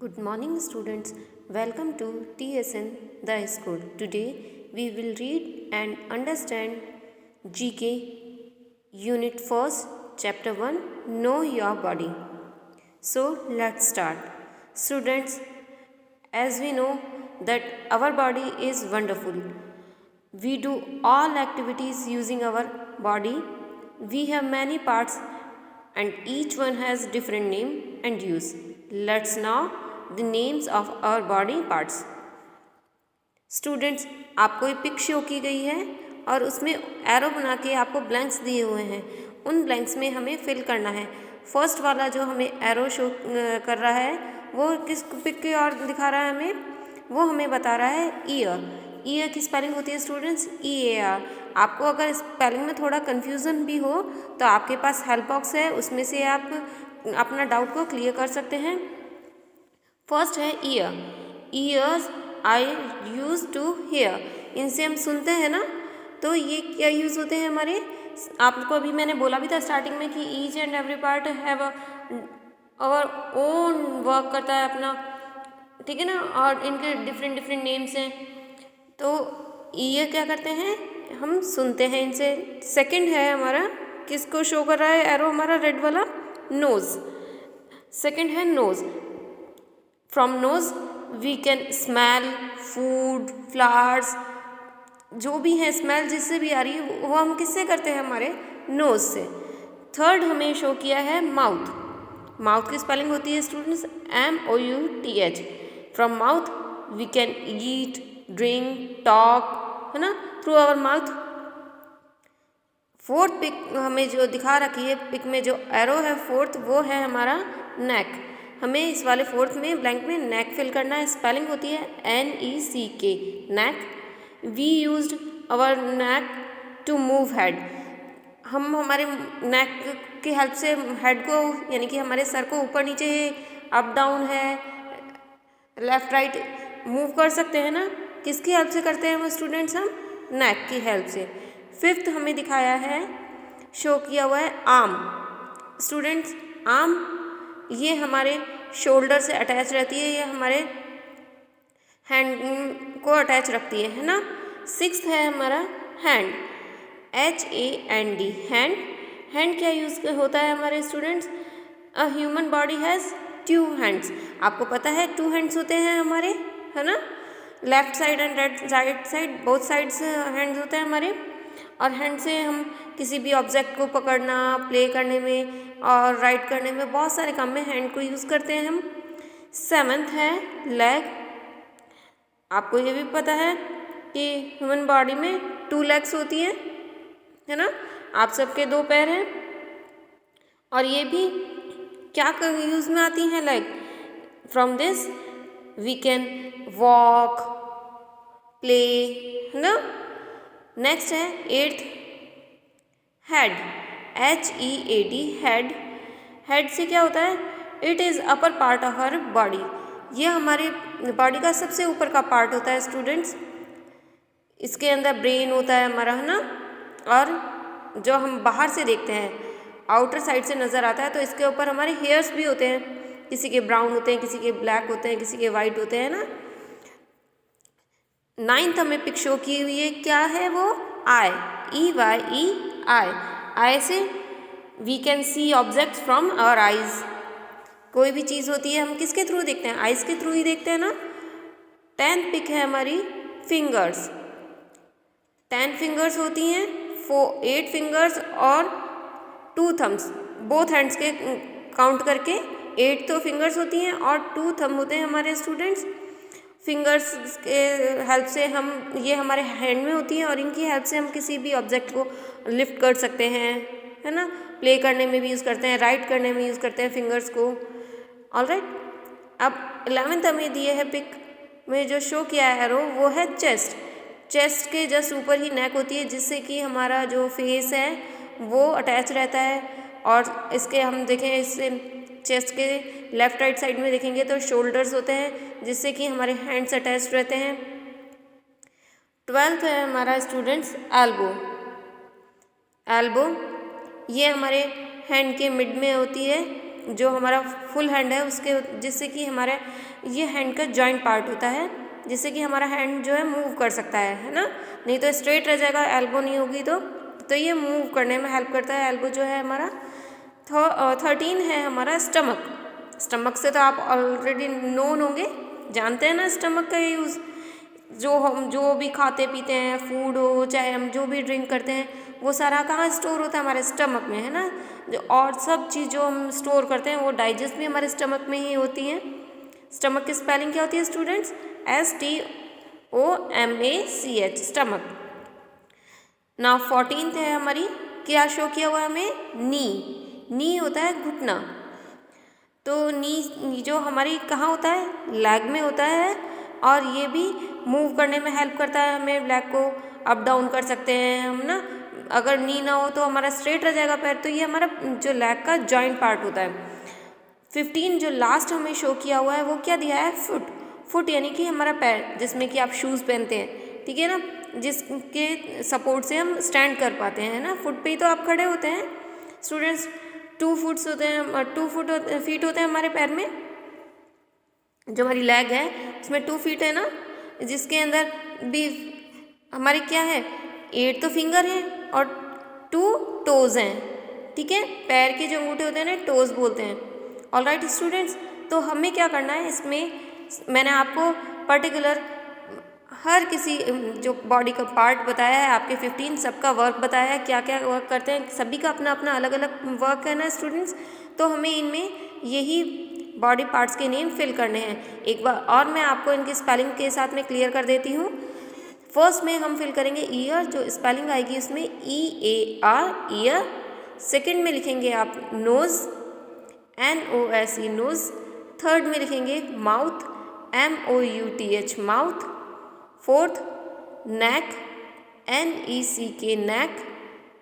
Good morning, students. Welcome to TSN The School. Today we will read and understand GK Unit 1st, Chapter 1 Know Your Body. So let's start. Students, as we know that our body is wonderful. We do all activities using our body. We have many parts and each one has different name and use. Let's know the names of our body parts. Students, आपको ये pick show की गई है और उसमें arrow बना के आपको ब्लैंक्स दिए हुए हैं. उन ब्लैंक्स में हमें फिल करना है. फर्स्ट वाला जो हमें एरो शो कर रहा है वो किस पिक की ओर दिखा रहा है हमें, वो हमें बता रहा है ईयर. ईयर की स्पेलिंग होती है स्टूडेंट्स EAR. आपको अगर स्पेलिंग में थोड़ा कन्फ्यूज़न भी हो तो आपके पास हेल्प बॉक्स है, उसमें से आप अपना डाउट को क्लियर कर सकते हैं. फर्स्ट है ear. Ears I use to hear. इनसे हम सुनते हैं ना, तो ये क्या यूज़ होते हैं हमारे. आपको अभी मैंने बोला भी था स्टार्टिंग में कि each and every part have our own work करता है अपना, ठीक है ना, और इनके डिफरेंट डिफरेंट नेम्स हैं. तो ईयर क्या करते हैं, हम सुनते हैं इनसे. सेकंड है हमारा, किसको शो कर रहा है एरो हमारा रेड वाला, नोज़. सेकंड है nose. From nose we can smell food, flowers, जो भी है स्मेल जिससे भी आ रही है वो हम किससे करते हैं, हमारे नोज़ से. थर्ड हमें शो किया है माउथ. माउथ की स्पेलिंग होती है students MOUTH. From mouth we can eat, drink, talk, है ना, through our mouth. Fourth pic हमें जो दिखा रखी है पिक में जो एरो है फोर्थ, वो है हमारा नेक. हमें इस वाले फोर्थ में ब्लैंक में नेक फिल करना है. स्पेलिंग होती है NECK, neck. We used our neck to move head. हम हमारे नेक की हेल्प से हेड को, यानी कि हमारे सर को ऊपर नीचे, अप डाउन है, लेफ्ट राइट मूव कर सकते हैं ना. किसकी हेल्प से करते हैं वो स्टूडेंट्स, हम नेक की हेल्प से. फिफ्थ हमें दिखाया है, शो किया हुआ है आर्म. स्टूडेंट्स, आर्म ये हमारे शोल्डर से अटैच रहती है, ये हमारे हैंड को अटैच रखती है ना. सिक्स्थ है हमारा हैंड, HAND, हैंड. हैंड क्या यूज़ होता है हमारे students, a human body has 2 hands. आपको पता है 2 हैंड्स होते हैं हमारे, है ना. Left side and right side, both sides hands होते हैं हमारे. और हैंड से हम किसी भी ऑब्जेक्ट को पकड़ना, प्ले करने में और राइट करने में, बहुत सारे काम में हैंड को यूज़ करते हैं हम. सेवन्थ है लेग. आपको ये भी पता है कि ह्यूमन बॉडी में 2 लेग्स होती हैं, है ना. आप सबके 2 पैर हैं और ये भी क्या यूज़ में आती हैं, leg. From this we can walk, play, है ना. नेक्स्ट है eighth head, HEAD, head. Head से क्या होता है, it is upper part of our body. ये हमारी बॉडी का सबसे ऊपर का पार्ट होता है स्टूडेंट्स. इसके अंदर ब्रेन होता है हमारा, है ना. और जो हम बाहर से देखते हैं, आउटर साइड से नज़र आता है, तो इसके ऊपर हमारे हेयर्स भी होते हैं. किसी के ब्राउन होते हैं, किसी के ब्लैक होते हैं, किसी के वाइट होते हैं ना. नाइन्थ हमें पिक शो की हुई है, क्या है वो, आई, EYE, आई से we can see objects from our eyes. कोई भी चीज़ होती है हम किसके थ्रू देखते हैं, आइज के थ्रू ही देखते हैं ना. 10th पिक है हमारी फिंगर्स. 10 फिंगर्स होती हैं, 8 फिंगर्स और 2 थम्स, बोथ हैंड्स के काउंट करके 8 तो फिंगर्स होती हैं और 2 थम होते हैं हमारे स्टूडेंट्स. फिंगर्स के हेल्प से हम, ये हमारे हैंड में होती हैं और इनकी हेल्प से हम किसी भी ऑब्जेक्ट को लिफ्ट कर सकते हैं, है ना. प्ले करने में भी यूज़ करते हैं, राइट करने में यूज़ करते हैं फिंगर्स को. ऑलराइट. अब 11th हमें दिए है पिक में जो शो किया है एरो, वो है चेस्ट. चेस्ट के जस्ट ऊपर ही नेक होती है, जिससे कि हमारा जो फेस है वो अटैच रहता है. और इसके हम देखें, इससे चेस्ट के लेफ्ट राइट साइड में देखेंगे तो शोल्डर्स होते हैं, जिससे कि हमारे हैंड्स अटैच रहते हैं. 12th है हमारा स्टूडेंट्स एल्बो. एल्बो ये हमारे हैंड के मिड में होती है, जो हमारा फुल हैंड है उसके, जिससे कि हमारे ये हैंड का जॉइंट पार्ट होता है, जिससे कि हमारा हैंड जो है मूव कर सकता है ना, नहीं तो स्ट्रेट रह जाएगा, एल्बो नहीं होगी तो ये मूव करने में हेल्प करता है एल्बो जो है हमारा। 13 है हमारा स्टमक। स्टमक से तो आप ऑलरेडी नोन होंगे, जानते हैं ना स्टमक का यूज़। हम जो भी खाते पीते हैं, फूड हो चाहे हम जो भी ड्रिंक करते हैं, वो सारा कहाँ स्टोर होता है, हमारे स्टमक में, है ना। और सब चीज़ जो हम स्टोर करते हैं वो डाइजेस्ट भी हमारे स्टमक में ही होती हैं। स्टमक की स्पेलिंग क्या होती है स्टूडेंट्स? STOMACH, stomach. ना 14th है हमारी, क्या शो किया हुआ है हमें? नी होता है घुटना। तो नी जो हमारी कहाँ होता है? लेग में होता है, और ये भी मूव करने में हेल्प करता है हमें, लेग को अप डाउन कर सकते हैं हम ना। अगर नी ना हो तो हमारा स्ट्रेट रह जाएगा पैर, तो ये हमारा जो लेग का जॉइंट पार्ट होता है। 15 जो लास्ट हमें शो किया हुआ है वो क्या दिया है? फुट यानी कि हमारा पैर, जिसमें कि आप शूज़ पहनते हैं, ठीक है ना, जिसके सपोर्ट से हम स्टैंड कर पाते हैं ना। फुट पे ही तो आप खड़े होते हैं स्टूडेंट्स। 2 फीट होते हैं हमारे पैर में। जो हमारी लेग है उसमें 2 फीट है ना, जिसके अंदर भी हमारी क्या है? 8 तो फिंगर हैं और 2 टोज़ हैं, ठीक है। पैर के जो अंगूठे होते हैं ना, टोज़ बोलते हैं। ऑलराइट स्टूडेंट्स, तो हमें क्या करना है इसमें, मैंने आपको पर्टिकुलर हर किसी जो बॉडी का पार्ट बताया है, आपके 15 सबका वर्क बताया है, क्या क्या वर्क करते हैं, सभी का अपना अपना अलग अलग वर्क है ना स्टूडेंट्स। तो हमें इनमें यही बॉडी पार्ट्स के नेम फिल करने हैं। एक बार और मैं आपको इनकी स्पेलिंग के साथ में क्लियर कर देती हूँ। फर्स्ट में हम फिल करेंगे ईयर, जो स्पेलिंग आएगी उसमें EAR, ईयर। सेकंड में लिखेंगे आप नोज़, NOSE, नोज़। थर्ड में लिखेंगे माउथ, MOUTH, माउथ। फोर्थ नेक, NECK, नेक।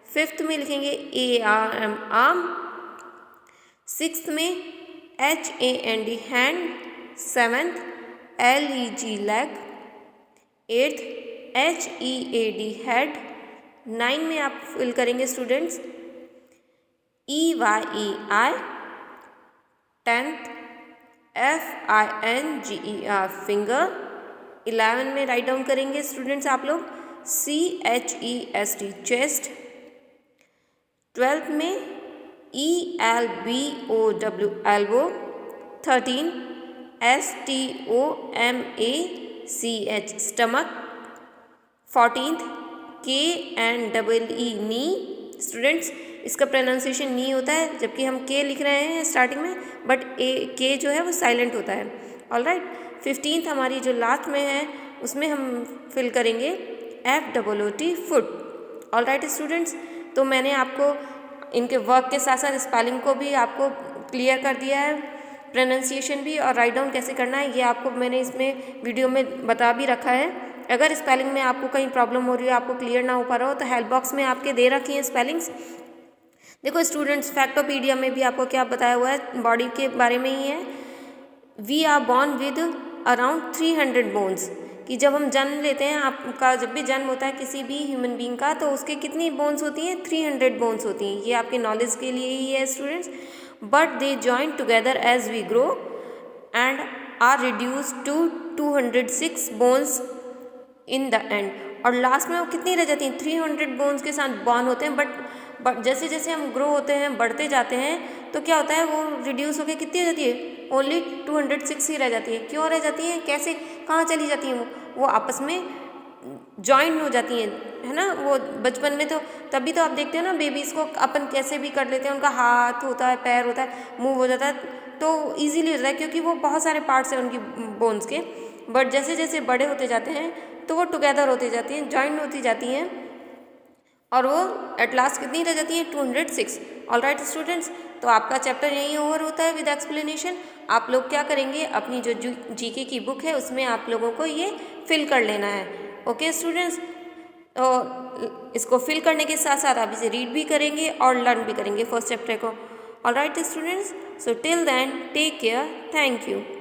फिफ्थ में लिखेंगे ARM, आर्म। सिक्स्थ में HAND, hand. Seventh LEG, leg. Eighth HEAD, head. 9 में आप फिल करेंगे students EYEI। 10th FINGER, finger. 11 में राइट डाउन करेंगे स्टूडेंट्स आप लोग CHEST, चेस्ट। 12th में ELBOW, elbow. 13 STOMACH, stomach. 14th KNEE, नी। स्टूडेंट्स, इसका प्रोनाउंसिएशन नी होता है, जबकि हम के लिख रहे हैं स्टार्टिंग में, बट के जो है वो साइलेंट होता है। ऑलराइट। 15th हमारी जो लास्ट में है उसमें हम फिल करेंगे FOOT, फुट। ऑलराइट स्टूडेंट्स, तो मैंने आपको इनके वर्क के साथ साथ स्पेलिंग को भी आपको क्लियर कर दिया है, प्रोनाउंसिएशन भी, और राइट डाउन कैसे करना है ये आपको मैंने इसमें वीडियो में बता भी रखा है। अगर स्पेलिंग में आपको कहीं प्रॉब्लम हो रही हो, आपको क्लियर ना हो पा रहा हो, तो हेल्प बॉक्स में आपके दे रखी हैं स्पेलिंग्स। देखो स्टूडेंट्स, फैक्टोपीडिया में भी आपको क्या बताया हुआ है, बॉडी के बारे में ही है। We are born with around 300 bones, कि जब हम जन्म लेते हैं, आपका जब भी जन्म होता है किसी भी ह्यूमन बीइंग का, तो उसके कितनी बोन्स होती हैं? 300 बोन्स होती हैं। ये आपके नॉलेज के लिए ही है students. But they join together as we grow and are reduce to 206 bones in the end. और लास्ट में वो कितनी रह जाती हैं? 300 बोन्स के साथ बॉर्न होते हैं, बट जैसे जैसे हम ग्रो होते हैं, बढ़ते जाते हैं, तो क्या होता है, वो रिड्यूस होकर कितनी हो जाती है? ओनली 206 ही रह जाती है। क्यों रह जाती हैं? कैसे, कहाँ चली जाती हैं? वो आपस में जॉइन हो जाती हैं, है ना। वो बचपन में तो तभी तो आप देखते हो ना, बेबीज़ को अपन कैसे भी कर लेते हैं, उनका हाथ होता है, पैर होता है, मुंह हो जाता है, तो ईजीली होता है, क्योंकि वो बहुत सारे पार्ट्स हैं उनकी बोन्स के। बट जैसे जैसे बड़े होते जाते हैं तो वो टुगेदर होती जाती हैं, जॉइन होती जाती हैं, और वो एट लास्ट कितनी रह जाती हैं? 206। ऑलराइट स्टूडेंट्स, तो आपका चैप्टर यहीं ओवर होता है विद एक्सप्लेनेशन। आप लोग क्या करेंगे, अपनी जो जीके की बुक है उसमें आप लोगों को ये फिल कर लेना है। ओके स्टूडेंट्स, तो इसको फिल करने के साथ साथ आप इसे रीड भी करेंगे और लर्न भी करेंगे फर्स्ट चैप्टर को। Alright students, so till then take care, thank you.